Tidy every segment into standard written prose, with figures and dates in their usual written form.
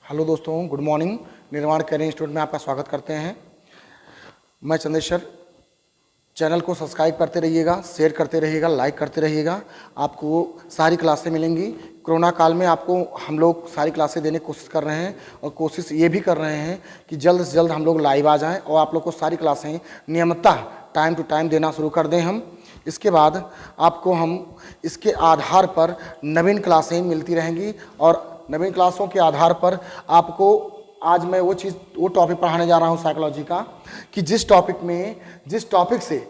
Hello दोस्तों, good morning. निर्माण career institute में आपका स्वागत करते हैं। मैं चंद्रेश्वर। चैनल को सब्सक्राइब करते रहिएगा, शेयर करते रहिएगा, लाइक करते रहिएगा। आपको सारी क्लासें मिलेंगी। कोरोना काल में आपको हम लोग सारी क्लासें देने की कोशिश कर रहे हैं और कोशिश ये भी कर रहे हैं कि जल्द से जल्द हम लोग लाइव आ जाएं और आप लोग को सारी क्लासें नियमितः टाइम टू टाइम देना शुरू कर दें हम। इसके बाद आपको हम इसके आधार पर नवीन क्लासें मिलती रहेंगी और नवीन क्लासों के आधार पर आपको आज मैं वो टॉपिक पढ़ाने जा रहा हूँ साइकोलॉजी का, कि जिस टॉपिक से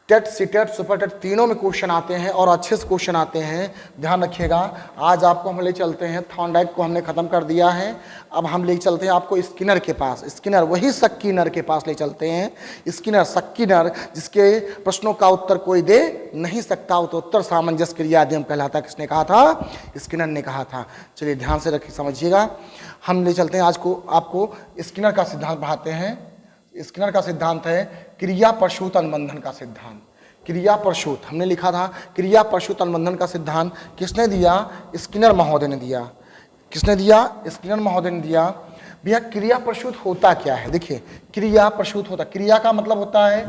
टेट सीटेट सुपर टेट तीनों में क्वेश्चन आते हैं और अच्छे से क्वेश्चन आते हैं। ध्यान रखिएगा। आज आपको हम ले चलते हैं, थॉर्नडाइक को हमने ख़त्म कर दिया है। अब हम ले चलते हैं आपको स्किनर के पास। स्किनर, वही सक्कीनर के पास ले चलते हैं। स्किनर, सक्कीनर, जिसके प्रश्नों का उत्तर कोई दे नहीं सकता, तो उत्तर सामंजस्य क्रिया आदिम कहलाता। किसने कहा था? स्किनर ने कहा था। चलिए ध्यान से रखिए, समझिएगा। हम ले चलते हैं आज को आपको स्किनर का सिद्धांत पढ़ाते हैं। स्किनर का सिद्धांत है क्रिया प्रसूत अनुबंधन का सिद्धांत। क्रिया प्रसूत हमने लिखा था। क्रिया प्रसूत अनुबंधन का सिद्धांत किसने दिया? स्किनर महोदय ने दिया। किसने दिया? स्किनर महोदय ने दिया। भैया क्रिया प्रसूत होता क्या है? देखिए, क्रिया प्रसूत होता, क्रिया का मतलब होता है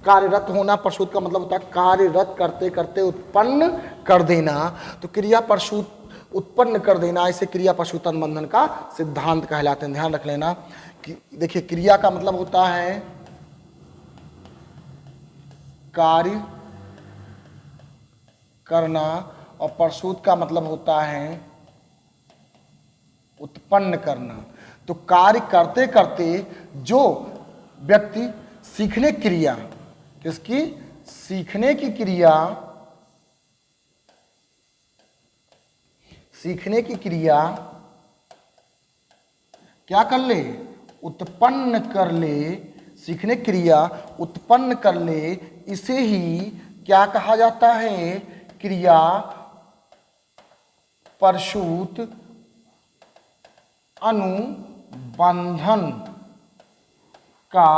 कार्यरत होना, प्रसूत का मतलब होता है कार्यरत करते करते उत्पन्न कर देना। तो क्रिया प्रसूत उत्पन्न कर देना, इसे क्रिया प्रसूत अनुबंधन का सिद्धांत कहलाते हैं। ध्यान रख लेना कि देखिए, क्रिया का मतलब होता है कार्य करना और प्रसूत का मतलब होता है उत्पन्न करना। तो कार्य करते करते जो व्यक्ति सीखने क्रिया, किसकी? सीखने की क्रिया, सीखने की क्रिया क्या कर ले? उत्पन्न कर ले। सीखने क्रिया उत्पन्न कर ले, इसे ही क्या कहा जाता है? क्रिया प्रसूत अनुबंधन का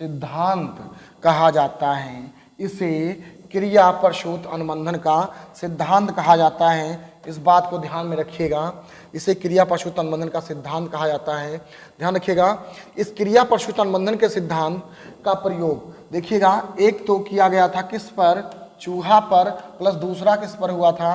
सिद्धांत कहा जाता है। इसे क्रिया प्रसूत अनुबंधन का सिद्धांत कहा जाता है। इस बात को ध्यान में रखिएगा। इसे क्रिया प्रसूत अनुबंधन का सिद्धांत कहा जाता है। ध्यान रखिएगा। इस क्रिया प्रसूत अनुबंधन के सिद्धांत का प्रयोग देखिएगा, एक तो किया गया था किस पर? चूहा पर, प्लस दूसरा किस पर हुआ था?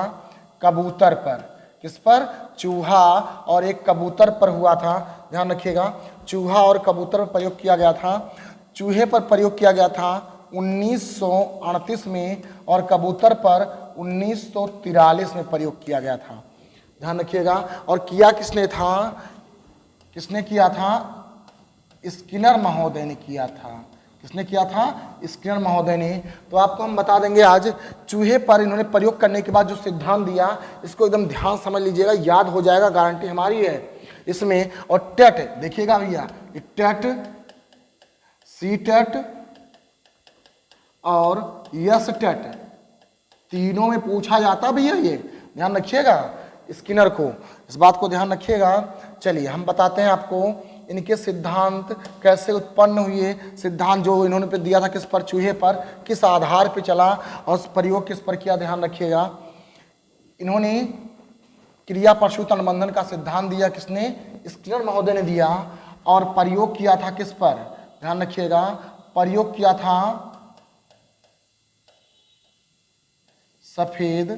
कबूतर पर। किस पर? चूहा और एक कबूतर पर हुआ था। ध्यान रखिएगा, चूहा और कबूतर पर प्रयोग किया गया था। चूहे पर प्रयोग किया गया था 1938 में और कबूतर पर 1943 में प्रयोग किया गया था। ध्यान रखिएगा। और किया किसने था? किसने किया था? स्किनर महोदय ने किया था। किसने किया था? स्किनर महोदय ने। तो आपको हम बता देंगे आज चूहे पर इन्होंने प्रयोग करने के बाद जो सिद्धांत दिया, इसको एकदम ध्यान समझ लीजिएगा, याद हो जाएगा, गारंटी हमारी है इसमें। और टेट देखिएगा भैया, टेट, सी टेट और यस टेट तीनों में पूछा जाता भैया। ये ध्यान रखिएगा, स्किनर को, इस बात को ध्यान रखिएगा। चलिए हम बताते हैं आपको इनके सिद्धांत कैसे उत्पन्न हुए। सिद्धांत जो इन्होंने पे दिया था किस पर? चूहे पर। किस आधार पे चला और प्रयोग किस पर किया? ध्यान रखिएगा। इन्होंने क्रिया प्रसूत अनुबंधन का सिद्धांत दिया। किसने? स्किनर महोदय ने दिया। और प्रयोग किया था किस पर? ध्यान रखिएगा, प्रयोग किया था सफेद,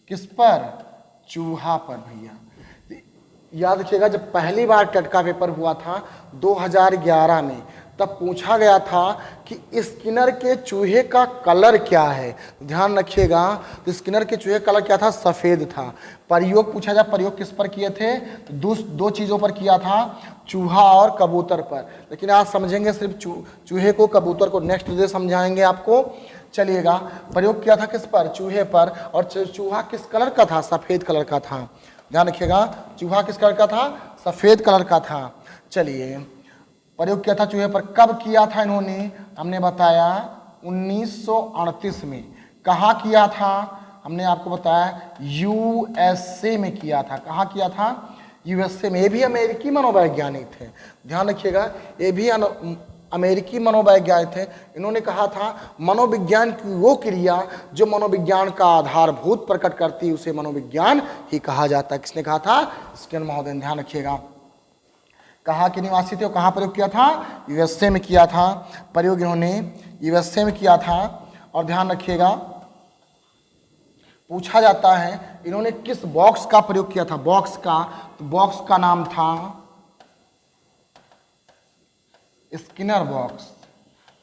किस पर? चूहा पर। भैया याद रखिएगा, जब पहली बार टेट का पेपर हुआ था 2011 में, तब पूछा गया था कि स्किनर के चूहे का कलर क्या है। ध्यान रखिएगा, तो स्किनर के चूहे का कलर क्या था? सफेद था। प्रयोग पूछा जाए, प्रयोग किस पर किए थे? दो चीजों पर किया था, चूहा और कबूतर पर। लेकिन आज समझेंगे सिर्फ चूहे को, कबूतर को नेक्स्ट डे समझाएंगे आपको। चलिएगा, प्रयोग किया था किस पर? चूहे पर। और चूहा किस कलर का था? सफेद कलर का था। ध्यान रखिएगा, चूहा किस कलर का था? सफेद कलर का था। चलिए, प्रयोग किया था चूहे पर। कब किया था इन्होंने? हमने बताया 1938 में। कहाँ किया था? हमने आपको बताया यूएसए में किया था। कहाँ किया था? यूएसए में। ये भी अमेरिकी मनोवैज्ञानिक थे। ध्यान रखिएगा, ये भी अमेरिकी मनोवैज्ञानिक थे, इन्होंने कहा था मनोविज्ञान की वो क्रिया जो मनोविज्ञान का आधारभूत प्रकट करती है उसे मनोविज्ञान ही कहा जाता है। किसने कहा था? स्किनर महोदय ने। ध्यान रखिएगा। कहाँ के निवासी थे और कहाँ प्रयोग किया था? यूएसए में किया था प्रयोग, इन्होंने यूएसए में किया था। और ध्यान रखिएगा, पूछा जाता है इन्होंने किस बॉक्स का प्रयोग किया था? बॉक्स का, तो बॉक्स का नाम था स्किनर बॉक्स।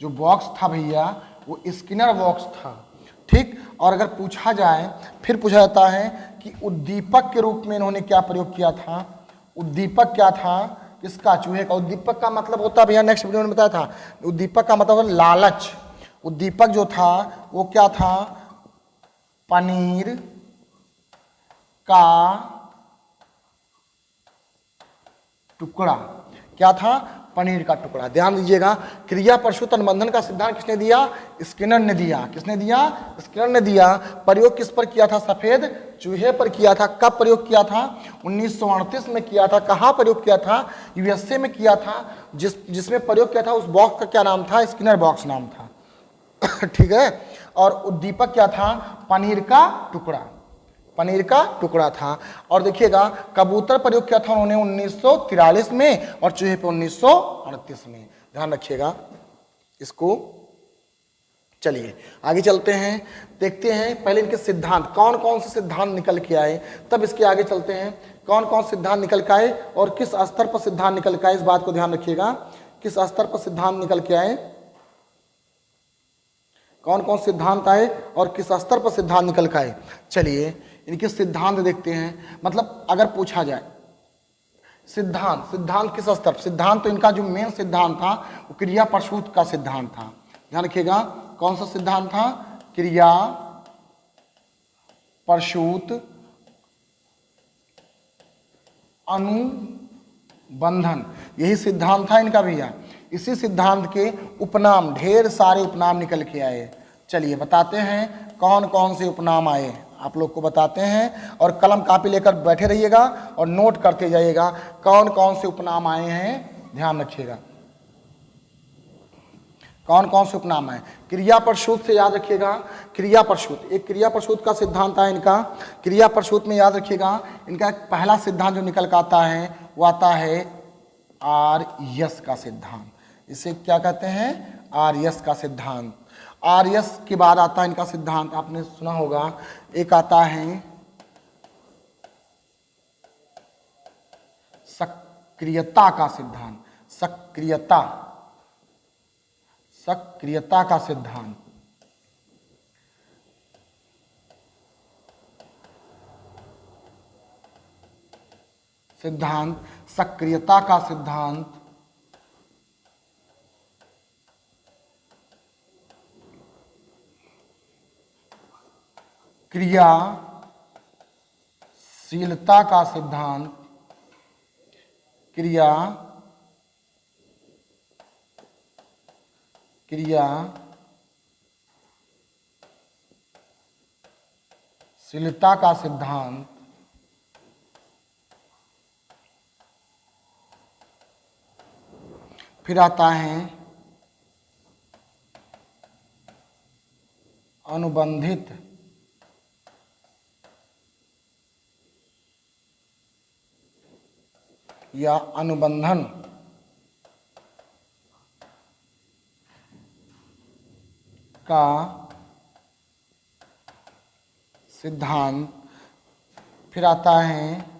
जो बॉक्स था भैया वो स्किनर बॉक्स था, ठीक। और अगर पूछा जाए, फिर पूछा जाता है कि उद्दीपक के रूप में इन्होंने क्या प्रयोग किया था? उद्दीपक क्या था? किसका? चूहे का। उद्दीपक का मतलब होता है भैया, नेक्स्ट वीडियो में बताया था, उद्दीपक का मतलब लालच। उद्दीपक जो था वो क्या था? पनीर का टुकड़ा। क्या था? पनीर का टुकड़ा। ध्यान दीजिएगा, क्रिया प्रसूत अनुबंधन का सिद्धांत किसने दिया? स्किनर ने दिया। किसने दिया? स्किनर ने दिया। प्रयोग किस पर किया था? सफेद चूहे पर किया था। कब प्रयोग किया था? 1938 में किया था। कहाँ प्रयोग किया था? यूएसए में किया था। जिसमें प्रयोग किया था उस बॉक्स का क्या नाम था? स्किनर बॉक्स नाम था। ठीक है। और उद्दीपक क्या था? पनीर का टुकड़ा। पनीर का टुकड़ा था। और देखिएगा, कबूतर प्रयोग किया था उन्होंने 1943 में और चूहे पे 1938 में। ध्यान रखिएगा इसको। चलिए आगे चलते हैं, देखते हैं पहले इनके सिद्धांत, कौन कौन से सिद्धांत निकल के आए, तब इसके आगे चलते हैं कौन कौन सिद्धांत निकल के आए और किस स्तर पर सिद्धांत निकल के आए। इस बात को ध्यान रखिएगा, किस स्तर पर सिद्धांत निकल के आए, कौन कौन सिद्धांत आए और किस स्तर पर सिद्धांत निकल के आए। चलिए इनके सिद्धांत देखते हैं। मतलब अगर पूछा जाए सिद्धांत, सिद्धांत किस स्तर? सिद्धांत तो इनका जो मेन सिद्धांत था वो क्रिया प्रसूत का सिद्धांत था। ध्यान रखिएगा, कौन सा सिद्धांत था? क्रिया प्रसूत अनुबंधन, यही सिद्धांत था इनका भैया। इसी सिद्धांत के उपनाम, ढेर सारे उपनाम निकल के आए। चलिए बताते हैं कौन कौन से उपनाम आए, आप लोग को बताते हैं। और कलम कापी लेकर बैठे रहिएगा और नोट करते जाइएगा कौन कौन से उपनाम आए हैं। ध्यान रखिएगा कौन कौन से उपनाम आए। क्रिया प्रसूत से याद रखिएगा, क्रिया प्रसूत, एक क्रिया प्रसूत का सिद्धांत है इनका। क्रिया प्रसूत में याद रखिएगा इनका पहला सिद्धांत जो निकल कर आता है वो आता है आर्यस का सिद्धांत। इसे क्या कहते हैं? आर्यस का सिद्धांत। आर्यस के बाद आता है इनका सिद्धांत, आपने सुना होगा, एक आता है सक्रियता का सिद्धांत। सक्रियता, सक्रियता का सिद्धांत। सिद्धांत सक्रियता का सिद्धांत। क्रियाशीलता का सिद्धांत। क्रियाशीलता का सिद्धांत। फिर आता है अनुबंधित या अनुबंधन का सिद्धांत। फिर आता है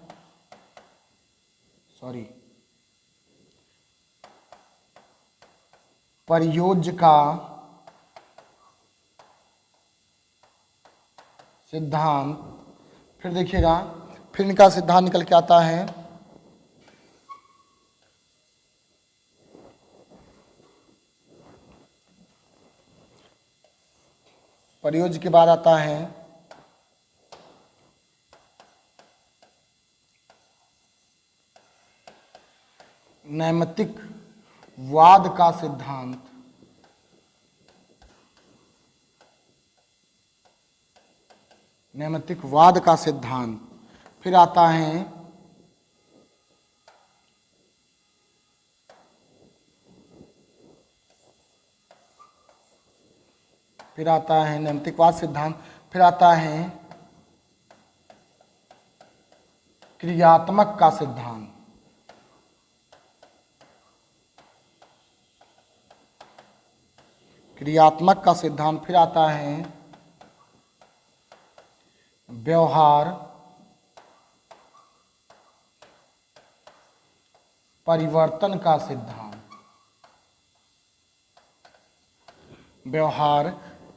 प्रयोज्य का सिद्धांत। फिर देखिएगा, फिर इनका सिद्धांत निकल के आता है प्रयोज्य के बाद आता है नैमित्तिक वाद का सिद्धांत। नैमित्तिक वाद का सिद्धांत। फिर आता है फिर आता है नैमित्तिकवाद सिद्धांत, फिर आता है क्रियात्मक का सिद्धांत। क्रियात्मक का सिद्धांत, फिर आता है व्यवहार परिवर्तन का सिद्धांत। व्यवहार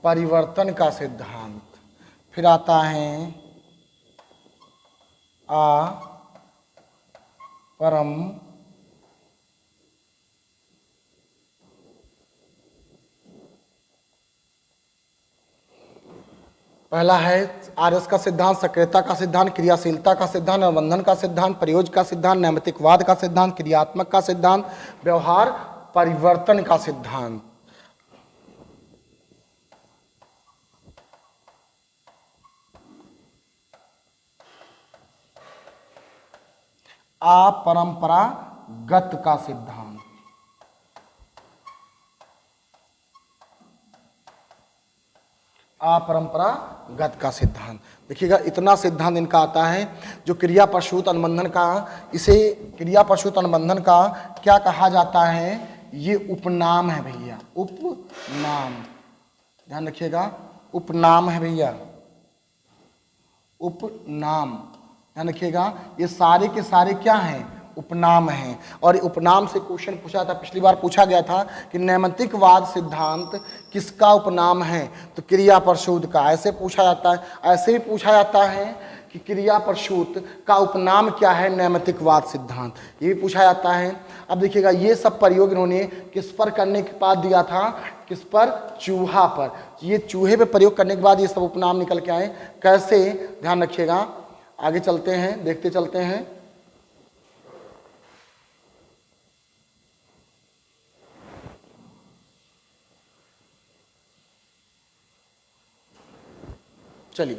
परिवर्तन का सिद्धांत, फिर आता है अपरम पहला है आरएस का सिद्धांत, सक्रियता का सिद्धांत, क्रियाशीलता का सिद्धांत, अनुबंधन का सिद्धांत, प्रयोज्य का सिद्धांत, नैमित्तिकवाद का सिद्धांत, क्रियात्मक का सिद्धांत, व्यवहार परिवर्तन का सिद्धांत। अपरंपरागत का सिद्धांत। अपरंपरागत का सिद्धांत। देखिएगा इतना सिद्धांत इनका आता है। जो क्रिया प्रसूत अनुबंधन का, इसे क्रिया प्रसूत अनुबंधन का क्या कहा जाता है? ये उपनाम है भैया, उपनाम। ध्यान रखिएगा, उपनाम है भैया, उपनाम। ध्यान रखिएगा, ये सारे के सारे क्या हैं? उपनाम हैं। और उपनाम से क्वेश्चन पूछा था, पिछली बार पूछा गया था कि नैमित्तिकवाद सिद्धांत किसका उपनाम है? तो क्रिया प्रसूत का। ऐसे पूछा जाता है। ऐसे भी पूछा जाता है कि क्रिया प्रसूत का उपनाम क्या है? नैमित्तिकवाद सिद्धांत। ये भी पूछा जाता है। अब देखिएगा, ये सब प्रयोग इन्होंने किस पर करने के बाद दिया था? किस पर? चूहा पर। ये चूहे पे प्रयोग करने के बाद ये सब उपनाम निकल के आए। कैसे? ध्यान रखिएगा, आगे चलते हैं, देखते चलते हैं। चलिए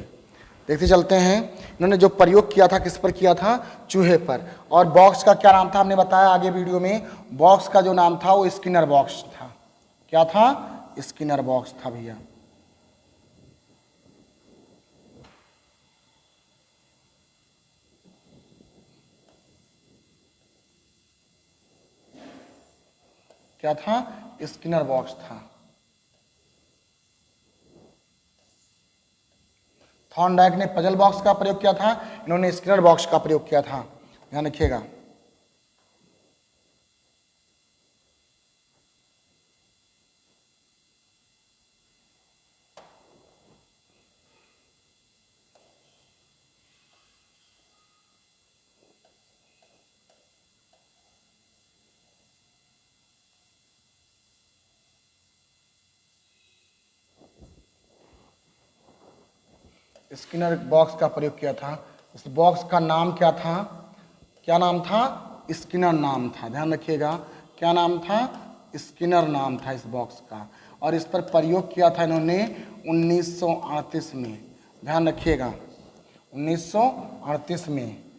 देखते चलते हैं। इन्होंने जो प्रयोग किया था किस पर किया था? चूहे पर। और बॉक्स का क्या नाम था? हमने बताया आगे वीडियो में। बॉक्स का जो नाम था वो स्किनर बॉक्स था। क्या था? स्किनर बॉक्स था भैया। क्या था? स्किनर बॉक्स था। थॉर्नडाइक ने पजल बॉक्स का प्रयोग किया था, इन्होंने स्किनर बॉक्स का प्रयोग किया था। ध्यान रखिएगा। स्किनर बॉक्स का प्रयोग किया था। इस बॉक्स का नाम क्या था? क्या नाम था? स्किनर नाम था। ध्यान रखिएगा, क्या नाम था? स्किनर नाम था इस बॉक्स का। और इस पर प्रयोग किया था इन्होंने 1938 में। ध्यान रखिएगा, 1938 में।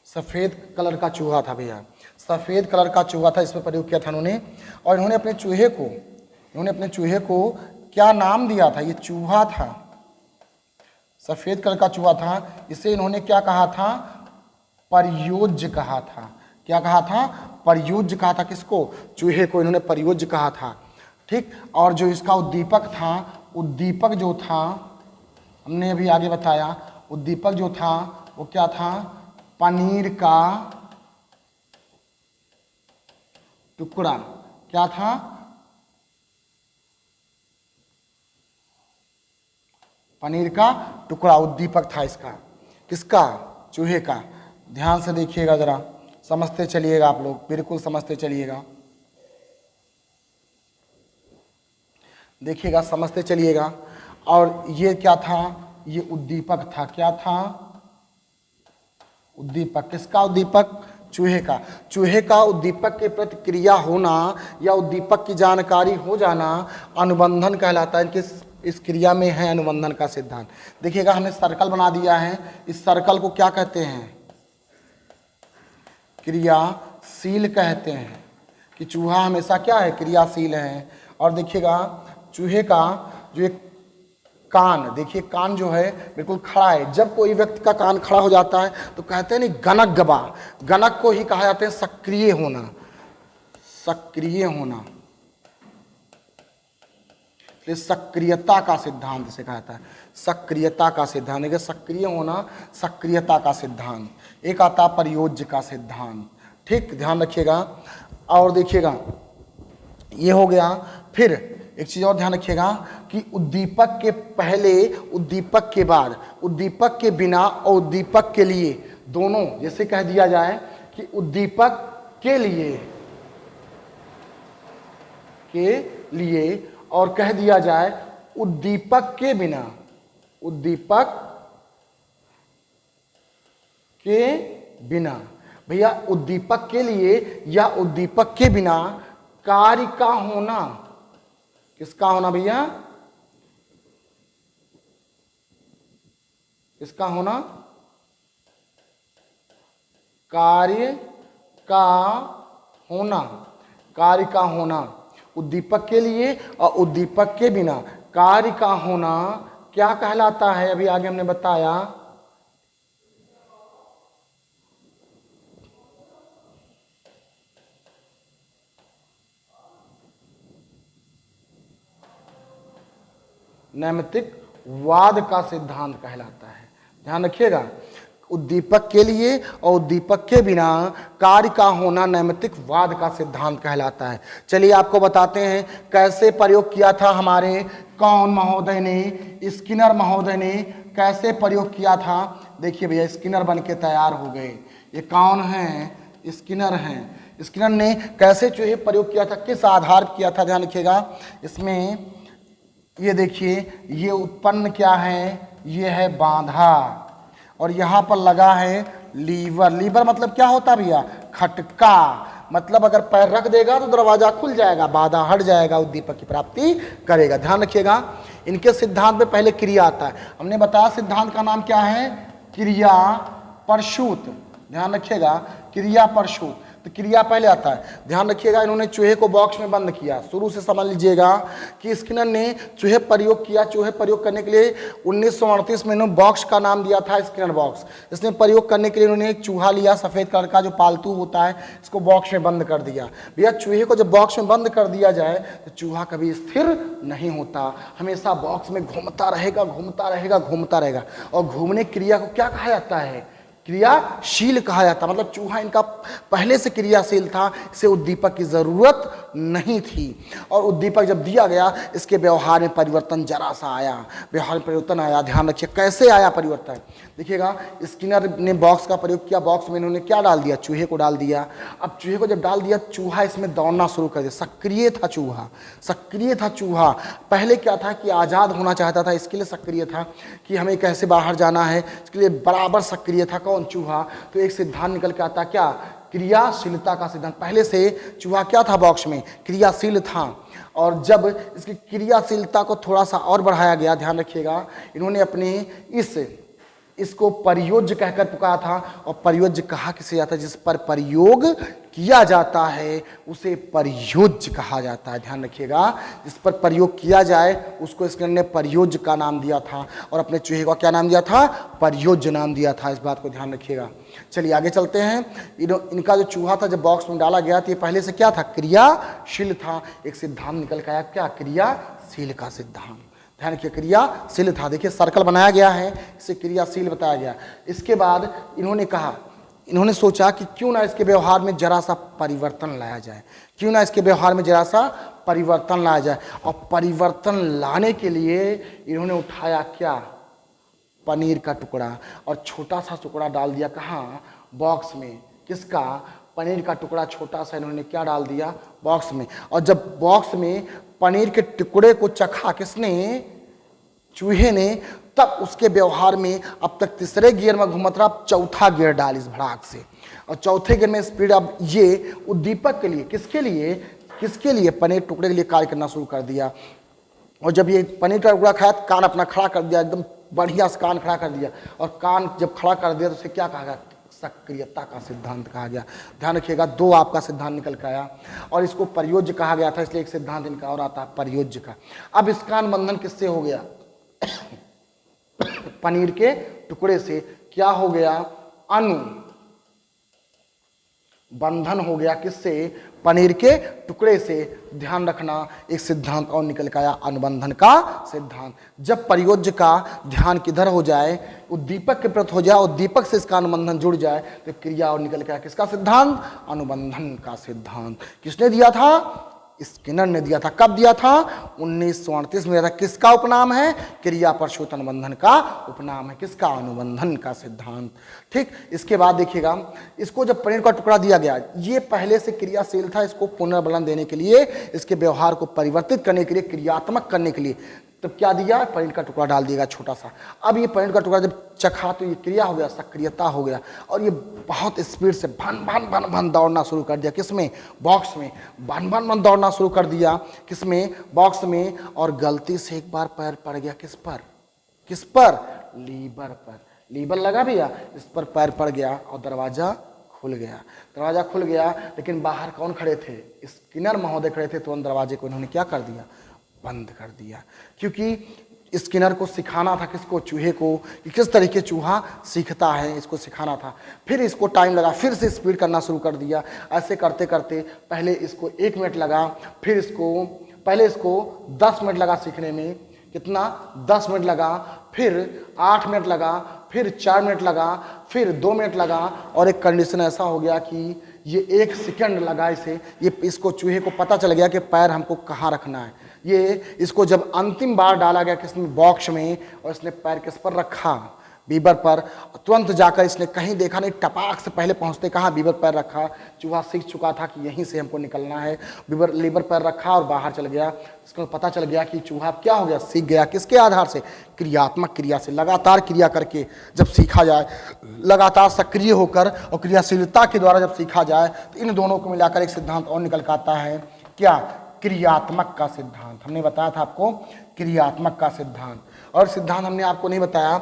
सफ़ेद कलर का चूहा था भैया, सफ़ेद कलर का चूहा था, इस पर प्रयोग किया था इन्होंने। और इन्होंने अपने चूहे को क्या नाम दिया था? ये चूहा था, सफ़ेद कलर का चूहा था। इसे इन्होंने क्या कहा था? प्रयोज्य कहा था। क्या कहा था? प्रयोज्य कहा था। किसको? चूहे को इन्होंने प्रयोज्य कहा था। ठीक। और जो इसका उद्दीपक था, उद्दीपक जो था, हमने अभी आगे बताया, उद्दीपक जो था वो क्या था? पनीर का टुकड़ा। क्या था? पनीर का टुकड़ा उद्दीपक था इसका। किसका? चूहे का। ध्यान से देखिएगा, जरा समझते चलिएगा, आप लोग बिल्कुल समझते चलिएगा, देखिएगा, समझते चलिएगा। और ये क्या था? ये उद्दीपक था। क्या था? उद्दीपक, किसका उद्दीपक? चूहे का। चूहे का उद्दीपक के प्रति क्रिया होना या उद्दीपक की जानकारी हो जाना अनुबंधन कहलाता है। इस क्रिया में है अनुबंधन का सिद्धांत। देखिएगा हमने सर्कल बना दिया है, इस सर्कल को क्या कहते हैं? क्रियाशील कहते हैं, कि चूहा हमेशा क्या है? क्रियाशील है। और देखिएगा चूहे का जो एक कान, देखिए कान जो है बिल्कुल खड़ा है। जब कोई व्यक्ति का कान खड़ा हो जाता है तो कहते हैं नहीं गणक गबा, गणक को ही कहा जाता है सक्रिय होना, सक्रिय होना। ये सक्रियता का सिद्धांत से कहा जाता है, सक्रियता का सिद्धांत। देखिए सक्रिय होना, सक्रियता का सिद्धांत। एक आता प्रयोज्य का सिद्धांत, ठीक ध्यान रखिएगा। और देखिएगा ये हो गया। फिर एक चीज और ध्यान रखिएगा कि उद्दीपक के पहले, उद्दीपक के बाद, उद्दीपक के बिना और उद्दीपक के लिए, दोनों जैसे कह दिया जाए कि उद्दीपक के लिए और कह दिया जाए उद्दीपक के बिना, उद्दीपक के बिना। भैया उद्दीपक के लिए या उद्दीपक के बिना कार्य का होना, किसका होना भैया? किसका होना? कार्य का होना, कार्य का होना। उद्दीपक के लिए और उद्दीपक के बिना कार्य का होना क्या कहलाता है? अभी आगे हमने बताया नैमित्तिक वाद का सिद्धांत कहलाता है। ध्यान रखिएगा, उद्दीपक के लिए और उद्दीपक के बिना कार्य का होना नैमित्तिक वाद का सिद्धांत कहलाता है। चलिए आपको बताते हैं कैसे प्रयोग किया था हमारे कौन महोदय ने, स्किनर महोदय ने कैसे प्रयोग किया था। देखिए भैया स्किनर बन के तैयार हो गए। ये कौन है? स्किनर हैं। स्किनर ने कैसे चूहे प्रयोग किया था, किस आधार पर किया था? ध्यान रखिएगा इसमें ये देखिए ये उत्पन्न क्या है? ये है बांधा और यहाँ पर लगा है लीवर। लीवर मतलब क्या होता है भैया? खटका। मतलब अगर पैर रख देगा तो दरवाजा खुल जाएगा, बाधा हट जाएगा, उद्दीपक की प्राप्ति करेगा। ध्यान रखिएगा इनके सिद्धांत में पहले क्रिया आता है। हमने बताया सिद्धांत का नाम क्या है? क्रिया प्रसूत। ध्यान रखिएगा क्रिया प्रसूत, तो क्रिया पहले आता है। ध्यान रखिएगा इन्होंने चूहे को बॉक्स में बंद किया। शुरू से समझ लीजिएगा कि स्किनर ने चूहे प्रयोग किया। चूहे प्रयोग करने के लिए 1938 में इन्होंने बॉक्स का नाम दिया था स्किनर बॉक्स। इसने प्रयोग करने के लिए इन्होंने एक चूहा लिया, सफ़ेद कलर का जो पालतू होता है, इसको बॉक्स में बंद कर दिया। भैया चूहे को जब बॉक्स में बंद कर दिया जाए तो चूहा कभी स्थिर नहीं होता, हमेशा बॉक्स में घूमता रहेगा, घूमता रहेगा, घूमता रहेगा। और घूमने क्रिया को क्या कहा जाता है? क्रियाशील कहा जाता। मतलब चूहा इनका पहले से क्रियाशील था, इसे उद्दीपक की जरूरत नहीं थी। और उद्दीपक जब दिया गया इसके व्यवहार में परिवर्तन जरा सा आया, व्यवहार में परिवर्तन आया। ध्यान रखिए कैसे आया परिवर्तन। देखिएगा स्किनर ने बॉक्स का प्रयोग किया, बॉक्स में इन्होंने क्या डाल दिया? चूहे को डाल दिया। अब चूहे को जब डाल दिया चूहा इसमें दौड़ना शुरू कर दिया। सक्रिय था चूहा, सक्रिय था चूहा। पहले क्या था कि आज़ाद होना चाहता था, इसके लिए सक्रिय था कि हमें कैसे बाहर जाना है, इसके लिए बराबर सक्रिय था। कौन? चूहा। तो एक सिद्धांत निकल के आता क्या? क्रियाशीलता का सिद्धांत। पहले से चूहा क्या था? बॉक्स में क्रियाशील था। और जब इसकी क्रियाशीलता को थोड़ा सा और बढ़ाया गया, ध्यान रखिएगा इन्होंने अपने इसको प्रयोज्य कहकर पुकारा था। और प्रयोज्य कहा किसे जाता है? जिस पर प्रयोग किया जाता है उसे प्रयोज्य कहा जाता है। ध्यान रखिएगा जिस पर प्रयोग किया जाए उसको स्किनर ने प्रयोज्य का नाम दिया था और अपने चूहे का क्या नाम दिया था? प्रयोज्य नाम दिया था। इस बात को ध्यान रखिएगा। चलिए आगे चलते हैं। इनका जो चूहा था जब बॉक्स में डाला गया तो ये पहले से क्या था? क्रियाशील था। एक सिद्धांत निकल के आया क्या? क्रियाशील का सिद्धांत। ध्यान रखिए क्रियाशील था। देखिए सर्कल बनाया गया है, इसे क्रियाशील बताया गया। इसके बाद इन्होंने कहा, इन्होंने सोचा कि क्यों ना इसके व्यवहार में जरा सा परिवर्तन लाया जाए, क्यों ना इसके व्यवहार में जरा सा परिवर्तन लाया जाए। और परिवर्तन लाने के लिए इन्होंने उठाया क्या? पनीर का टुकड़ा और छोटा सा टुकड़ा डाल दिया। कहाँ? बॉक्स में। किसका? पनीर का टुकड़ा छोटा सा इन्होंने क्या डाल दिया? बॉक्स में। और जब बॉक्स में पनीर के टुकड़े को चखा किसने? चूहे ने। तब उसके व्यवहार में अब तक तीसरे गियर में घूमत रहा, अब चौथा गियर डाल इस भड़ाक से, और चौथे गियर में स्पीड अब ये उद्दीपक के लिए, किसके लिए पनीर टुकड़े के लिए कार्य करना शुरू कर दिया। और जब ये पनीर का टुकड़ा खाया तो कान अपना खड़ा कर दिया, एकदम बढ़िया से कान खड़ा कर दिया, और कान जब खड़ा कर दिया तो उसे क्या कहा गया, सक्रियता का सिद्धांत कहा गया। ध्यान रखिएगा, दो आपका सिद्धांत निकल के आया, और इसको प्रयोज्य कहा गया था, इसलिए एक सिद्धांत इनका और आता है प्रयोज्य का। अब इसका अनुबंधन किससे हो गया, पनीर के टुकड़े से क्या हो गया, अनुबंधन हो गया, किससे, पनीर के टुकड़े से। ध्यान रखना, एक सिद्धांत और निकल के आया, अनुबंधन का सिद्धांत। जब प्रयोज्य का ध्यान किधर हो जाए, उद्दीपक के प्रति हो जाए, उद्दीपक से इसका अनुबंधन जुड़ जाए, तो क्रिया और निकल के आया किसका सिद्धांत, अनुबंधन का सिद्धांत। किसने दिया था, स्किनर ने दिया था। कब दिया था, 1938 में दिया था। किसका उपनाम है, क्रिया प्रसूत अनुबंधन का उपनाम है, किसका, अनुबंधन का सिद्धांत। ठीक, इसके बाद देखिएगा, इसको जब पनीर का टुकड़ा दिया गया, ये पहले से क्रियाशील था, इसको पुनर्बलन देने के लिए, इसके व्यवहार को परिवर्तित करने के लिए, क्रियात्मक करने के लिए, तब क्या दिया, पनीर का टुकड़ा डाल दिएगा छोटा सा। अब ये पनीर का टुकड़ा जब चखा तो ये क्रिया हो गया, सक्रियता हो गया, और ये बहुत स्पीड से भन भन भन भन दौड़ना शुरू कर दिया, किसमें, बॉक्स में, भन भन भन दौड़ना शुरू कर दिया, किसमें, बॉक्स में, और गलती से एक बार पैर पड़ गया, किस पर, लीवर पर, लीवर लगा भैया, इस पर पैर पड़ गया और दरवाजा खुल गया, लेकिन बाहर कौन खड़े थे, स्किनर महोदय खड़े थे, तुरंत दरवाजे को इन्होंने क्या कर दिया, बंद कर दिया, क्योंकि स्किनर को सिखाना था, किसको, चूहे को, कि किस तरीके चूहा सीखता है, इसको सिखाना था। फिर इसको टाइम लगा, फिर से स्पीड करना शुरू कर दिया। ऐसे करते करते पहले इसको 1 मिनट लगा, फिर पहले इसको 10 मिनट लगा सीखने में, कितना, 10 मिनट लगा, फिर 8 मिनट लगा, फिर 4 मिनट लगा, फिर 2 मिनट लगा, और एक कंडीशन ऐसा हो गया कि ये 1 सेकंड लगा इसे, इसको चूहे को पता चल गया कि पैर हमको कहाँ रखना है। ये इसको जब अंतिम बार डाला गया किसमें, बॉक्स में, और इसने पैर किस पर रखा, बीबर पर, तुरंत जाकर इसने कहीं देखा नहीं, टपाक से पहले पहुंचते कहाँ, बीबर पैर रखा। चूहा सीख चुका था कि यहीं से हमको निकलना है, लीवर पैर रखा और बाहर चल गया। इसको पता चल गया कि चूहा क्या हो गया, सीख गया, किसके आधार से, क्रियात्मक क्रिया से। लगातार क्रिया करके जब सीखा जाए, लगातार सक्रिय होकर और क्रियाशीलता के द्वारा जब सीखा जाए, तो इन दोनों को मिलाकर एक सिद्धांत और निकल कर आता है, क्या, क्रियात्मक का सिद्धांत। हमने बताया था आपको क्रियात्मक का सिद्धांत, और सिद्धांत हमने आपको नहीं बताया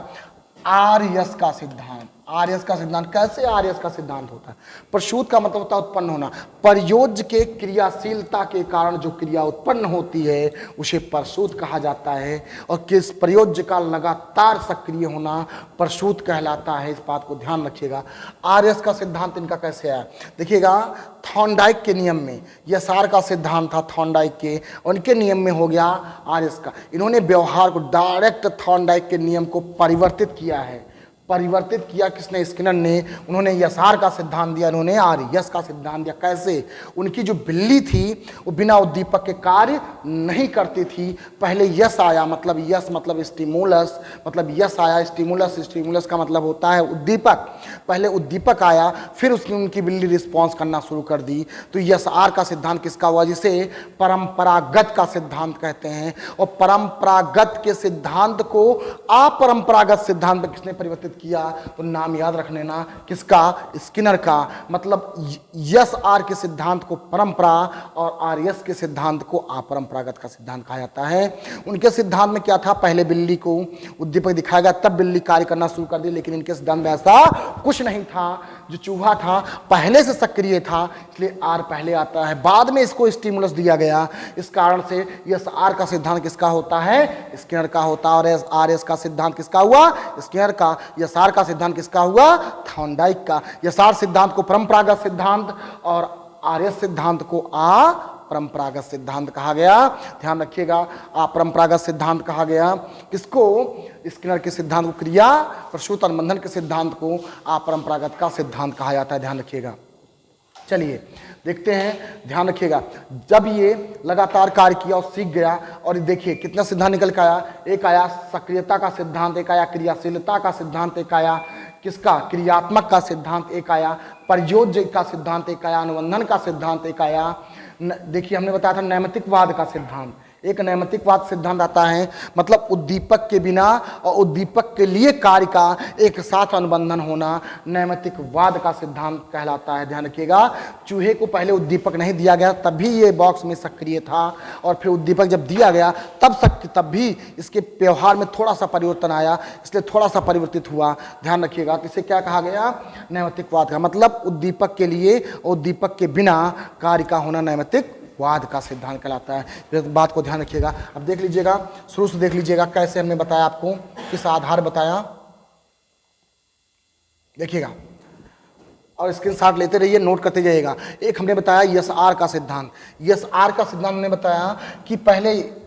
आरएस का सिद्धांत। आरएस का सिद्धांत, कैसे आरएस का सिद्धांत होता है, प्रसूत का मतलब होता है उत्पन्न होना, प्रयोज्य के क्रियाशीलता के कारण जो क्रिया उत्पन्न होती है उसे प्रसूत कहा जाता है, और किस प्रयोज्य का लगातार सक्रिय होना प्रसूत कहलाता है। इस बात को ध्यान रखिएगा। आरएस का सिद्धांत इनका कैसे आया, देखिएगा, थॉर्नडाइक के नियम में, यह सार का सिद्धांत था थॉर्नडाइक के, उनके नियम में हो गया आरएस का। इन्होंने व्यवहार को डायरेक्ट थॉर्नडाइक के नियम को परिवर्तित किया, किसने, स्किनर ने। उन्होंने यसार का सिद्धांत दिया, उन्होंने आरएस का सिद्धांत दिया। कैसे, उनकी जो बिल्ली थी वो बिना उद्दीपक के कार्य नहीं करती थी। पहले यस आया, मतलब यस मतलब स्टिमुलस, मतलब यस आया, स्टिमुलस का मतलब होता है उद्दीपक। पहले उद्दीपक आया, फिर उसने उनकी बिल्ली रिस्पॉन्स करना शुरू कर दी। तो यसार का सिद्धांत किसका हुआ, जिसे परंपरागत का सिद्धांत कहते हैं। और परंपरागत के सिद्धांत को अपरंपरागत सिद्धांत में किसने परिवर्तित किया, तो नाम याद रख लेना, किसका, स्किनर का। मतलब यस आर के सिद्धांत को परंपरा और आरएस के सिद्धांत को अपरंपरागत का सिद्धांत कहा जाता है। उनके सिद्धांत में क्या था, पहले बिल्ली को उद्दीपक दिखाया गया, तब बिल्ली कार्य करना शुरू कर दी। लेकिन इनके सिद्धांत में ऐसा कुछ नहीं था। जो चूहा था पहले से सक्रिय था, इसलिए आर पहले आता है, बाद में इसको स्टिमुलस दिया गया। इस कारण से यस आर का सिद्धांत किसका होता है, स्किनर का होता है। और आरएस का सिद्धांत किसका हुआ, स्किनर का। यसार का सिद्धांत किसका हुआ, थॉर्नडाइक का। यसार सिद्धांत को परंपरागत सिद्धांत और आरएस सिद्धांत को अपरंपरागत सिद्धांत कहा गया। ध्यान रखिएगा, अपरंपरागत सिद्धांत कहा गया किसको, स्किनर के सिद्धांत को क्रिया प्रसूत अनुबंधन के सिद्धांत को अपरंपरागत का सिद्धांत कहा जाता है। ध्यान रखिएगा। चलिए देखते हैं, ध्यान रखिएगा। जब ये लगातार कार्य किया और सीख गया, और देखिए कितना सिद्धांत निकल के आया, एक आया सक्रियता का सिद्धांत, एक आया क्रियाशीलता का सिद्धांत, एक आया किसका, क्रियात्मक का सिद्धांत, एक आया प्रयोज्य का सिद्धांत, एक आया अनुबंधन का सिद्धांत, एक आया देखिए हमने बताया था नैमित्तिकवाद का सिद्धांत। एक नैमित्तिकवाद सिद्धांत आता है, मतलब उद्दीपक के बिना और उद्दीपक के लिए कार्य का एक साथ अनुबंधन होना नैमित्तिकवाद का सिद्धांत कहलाता है। ध्यान रखिएगा, चूहे को पहले उद्दीपक नहीं दिया गया तब भी ये बॉक्स में सक्रिय था, और फिर उद्दीपक जब दिया गया तब भी इसके व्यवहार में थोड़ा सा परिवर्तन आया, इसलिए थोड़ा सा परिवर्तित हुआ। ध्यान रखिएगा, इसे क्या कहा गया? नैमित्तिकवाद का मतलब उद्दीपक के लिए और उद्दीपक के बिना कार्य का होना नैमित्तिक वाद का सिद्धांत कहलाता है। इस बात को ध्यान रखिएगा। अब देख लीजिएगा, शुरू से देख लीजिएगा कैसे हमने बताया, आपको किस आधार बताया, देखिएगा और स्क्रीनशॉट लेते रहिए, नोट करते जाइएगा। एक हमने बताया यस आर का सिद्धांत। यस आर का सिद्धांत हमने बताया कि पहले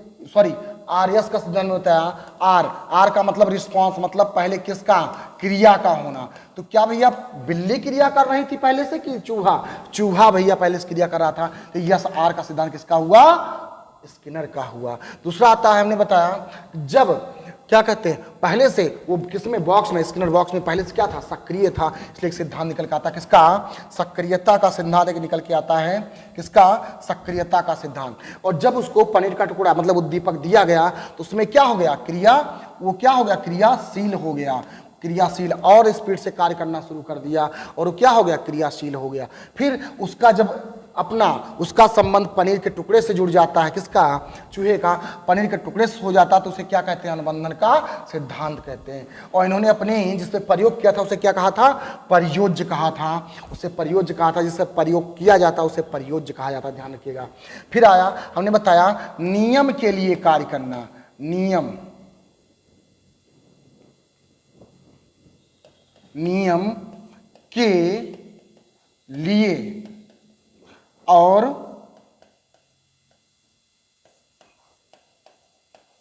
आर यस का सिद्धांत में बताया आर का मतलब रिस्पांस, मतलब पहले किसका? क्रिया का होना। तो क्या भैया बिल्ली क्रिया कर रही थी पहले से कि चूहा भैया पहले से क्रिया कर रहा था। तो यस आर का सिद्धांत किसका हुआ? स्किनर का हुआ। दूसरा आता है, हमने बताया जब क्या कहते हैं, पहले से वो किसमें? बॉक्स में, स्किनर बॉक्स में पहले से क्या था? सक्रिय था, इसलिए एक सिद्धांत निकल के आता है किसका? सक्रियता का सिद्धांत एक निकल के आता है। किसका? सक्रियता का सिद्धांत। और जब उसको पनीर का टुकड़ा मतलब उद्दीपक दिया गया तो उसमें क्या हो गया? वो क्या हो गया? क्रियाशील हो गया, क्रियाशील और स्पीड से कार्य करना शुरू कर दिया, और वो क्या हो गया? क्रियाशील हो गया। फिर उसका जब उसका संबंध पनीर के टुकड़े से जुड़ जाता है, किसका? चूहे का। पनीर के टुकड़े से हो जाता है तो उसे क्या कहते हैं? अनुबंधन का सिद्धांत कहते हैं। और इन्होंने अपने जिससे प्रयोग किया था उसे क्या कहा था? प्रयोज्य कहा था। उसे प्रयोज्य कहा था, जिससे प्रयोग किया जाता है उसे प्रयोज्य कहा जाता है। ध्यान रखिएगा। फिर आया, हमने बताया नियम के लिए कार्य करना। नियम के लिए और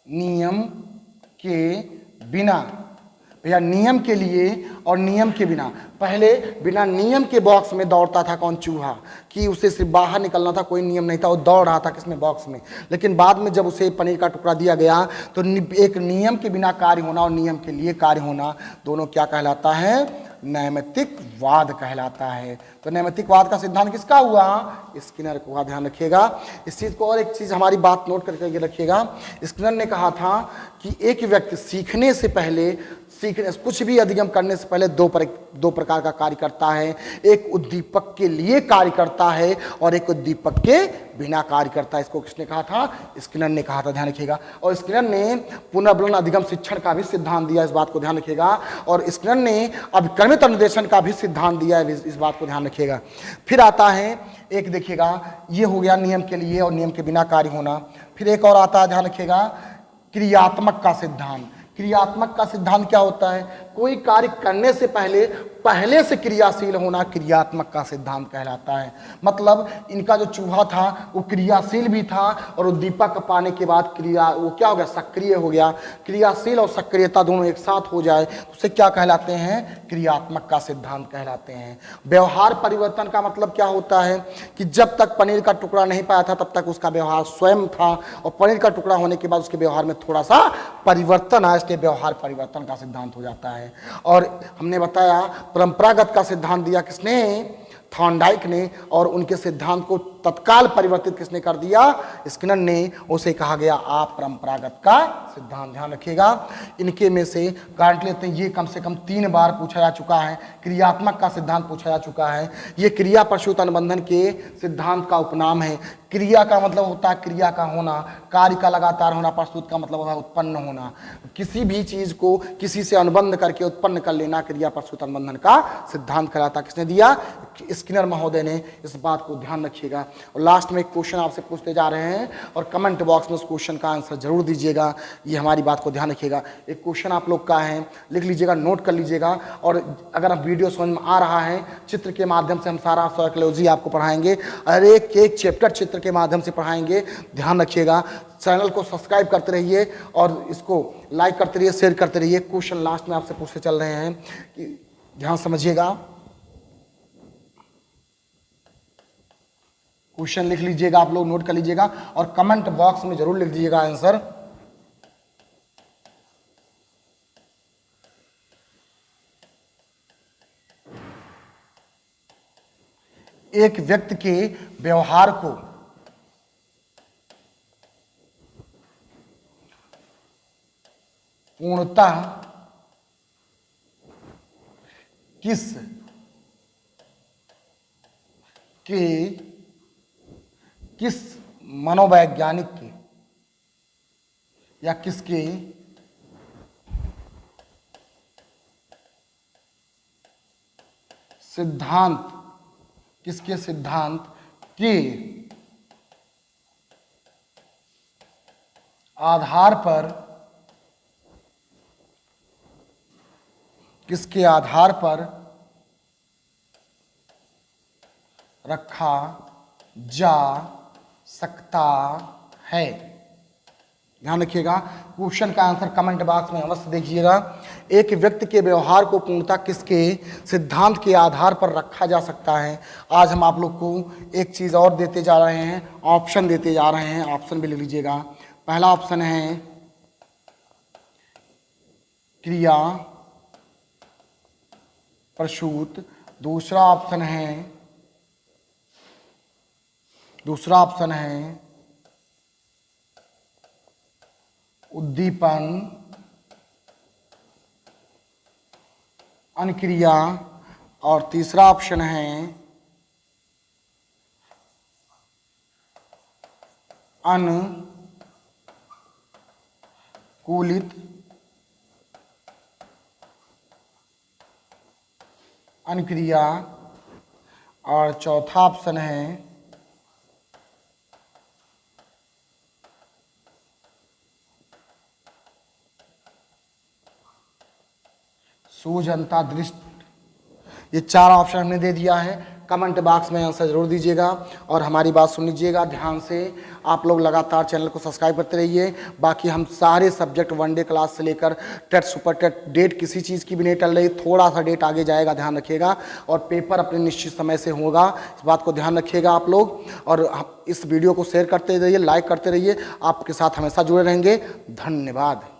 नियम के बिना। भैया नियम के लिए और नियम के बिना। पहले बिना नियम के बॉक्स में दौड़ता था कौन? चूहा, कि उसे सिर्फ बाहर निकलना था, कोई नियम नहीं था, वो दौड़ रहा था किसमें? बॉक्स में। लेकिन बाद में जब उसे पनीर का टुकड़ा दिया गया तो एक नियम के बिना कार्य होना और नियम के लिए कार्य होना दोनों क्या कहलाता है? नैमित्तिकवाद कहलाता है। तो नैमित्तिकवाद का सिद्धांत किसका हुआ? स्किनर को। ध्यान रखिएगा इस चीज को। और एक चीज हमारी बात नोट करके रखिएगा, स्किनर ने कहा था कि एक व्यक्ति सीखने से पहले, कुछ भी अधिगम करने से पहले दो प्रकार का कार्य करता है। एक उद्दीपक के लिए कार्य करता है और एक उद्दीपक के बिना कार्य करता है। इसको किसने कहा था? स्किनर ने कहा था। ध्यान रखिएगा। और स्किनर ने पुनर्बलन अधिगम शिक्षण का भी सिद्धांत दिया, इस बात को ध्यान रखिएगा। और स्किनर ने अभिक्रमित अनुदेशन का भी सिद्धांत दिया है, इस बात को ध्यान रखिएगा। फिर आता है एक, देखिएगा ये हो गया नियम के लिए और नियम के बिना कार्य होना। फिर एक और आता है, ध्यान रखिएगा, क्रियात्मक का सिद्धांत। क्रियात्मक का सिद्धांत क्या होता है? कोई कार्य करने से पहले से क्रियाशील होना क्रियात्मक का सिद्धांत कहलाता है। मतलब इनका जो चूहा था वो क्रियाशील भी था और उद्दीपक पाने के बाद वो क्या हो गया? सक्रिय हो गया। क्रियाशील और सक्रियता दोनों एक साथ हो जाए तो उसे क्या कहलाते हैं? क्रियात्मक का सिद्धांत कहलाते हैं। व्यवहार परिवर्तन का मतलब क्या होता है कि जब तक पनीर का टुकड़ा नहीं पाया था तब तक उसका व्यवहार स्वयं था, और पनीर का टुकड़ा होने के बाद उसके व्यवहार में थोड़ा सा परिवर्तन आया, इसलिए व्यवहार परिवर्तन का सिद्धांत हो जाता है। और हमने बताया परंपरागत का सिद्धांत दिया किसने? थॉर्नडाइक ने। और उनके सिद्धांत को तत्काल परिवर्तित किसने कर दिया? स्किनर ने। उसे कहा गया अपरंपरागत का सिद्धांत। ध्यान रखिएगा, इनके में से गारंटी लेते हैं, ये कम से कम 3 बार पूछा जा चुका है। क्रियात्मक का सिद्धांत पूछा जा चुका है। ये क्रिया प्रसूत अनुबंधन के सिद्धांत का उपनाम है। क्रिया का मतलब होता है क्रिया का होना, कार्य का लगातार होना, प्रस्तुत का मतलब होता है उत्पन्न होना। किसी भी चीज को किसी से अनुबंध करके उत्पन्न कर लेना क्रिया प्रस्तुत अनुबंधन का सिद्धांत कहलाता। किसने दिया? स्किनर महोदय ने। इस बात को ध्यान रखिएगा। और लास्ट में एक क्वेश्चन आपसे पूछते जा रहे हैं और कमेंट बॉक्स में उस क्वेश्चन का आंसर जरूर दीजिएगा। ये हमारी बात को ध्यान रखिएगा। एक क्वेश्चन आप लोग का है, लिख लीजिएगा, नोट कर लीजिएगा। और अगर आप वीडियो समझ में आ रहा है, चित्र के माध्यम से हम सारा साइकोलॉजी आपको पढ़ाएंगे और एक चैप्टर चित्र के माध्यम से पढ़ाएंगे। ध्यान रखिएगा, चैनल को सब्सक्राइब करते रहिए और इसको लाइक करते रहिए, शेयर करते रहिए। क्वेश्चन लास्ट में आपसे पूछते चल रहे हैं कि ध्यान समझिएगा। क्वेश्चन लिख लीजिएगा, आप लोग नोट कर लीजिएगा और कमेंट बॉक्स में जरूर लिख दीजिएगा आंसर। एक व्यक्ति के व्यवहार को पूर्णतः किस मनोवैज्ञानिक के या किसके सिद्धांत के आधार पर रखा जा सकता है। ध्यान रखिएगा, क्वेश्चन का आंसर कमेंट बॉक्स में अवश्य देखिएगा। एक व्यक्ति के व्यवहार को पूर्णतः किसके सिद्धांत के आधार पर रखा जा सकता है। आज हम आप लोग को एक चीज और देते जा रहे हैं, ऑप्शन देते जा रहे हैं, ऑप्शन भी ले लीजिएगा। पहला ऑप्शन है क्रिया प्रसूत, दूसरा ऑप्शन है उद्दीपन अनुक्रिया, और तीसरा ऑप्शन है अनुकूलित अनुक्रिया, और चौथा ऑप्शन है सूझनता दृष्टि। ये चार ऑप्शन हमने दे दिया है। कमेंट बॉक्स में आंसर जरूर दीजिएगा और हमारी बात सुन लीजिएगा ध्यान से। आप लोग लगातार चैनल को सब्सक्राइब करते रहिए। बाकी हम सारे सब्जेक्ट वनडे क्लास से लेकर टेट सुपर टेट, डेट किसी चीज़ की भी नहीं टल रही, थोड़ा सा डेट आगे जाएगा, ध्यान रखिएगा। और पेपर अपने निश्चित समय से होगा, इस बात को ध्यान रखिएगा आप लोग। और इस वीडियो को शेयर करते रहिए, लाइक करते रहिए, आपके साथ हमेशा जुड़े रहेंगे। धन्यवाद।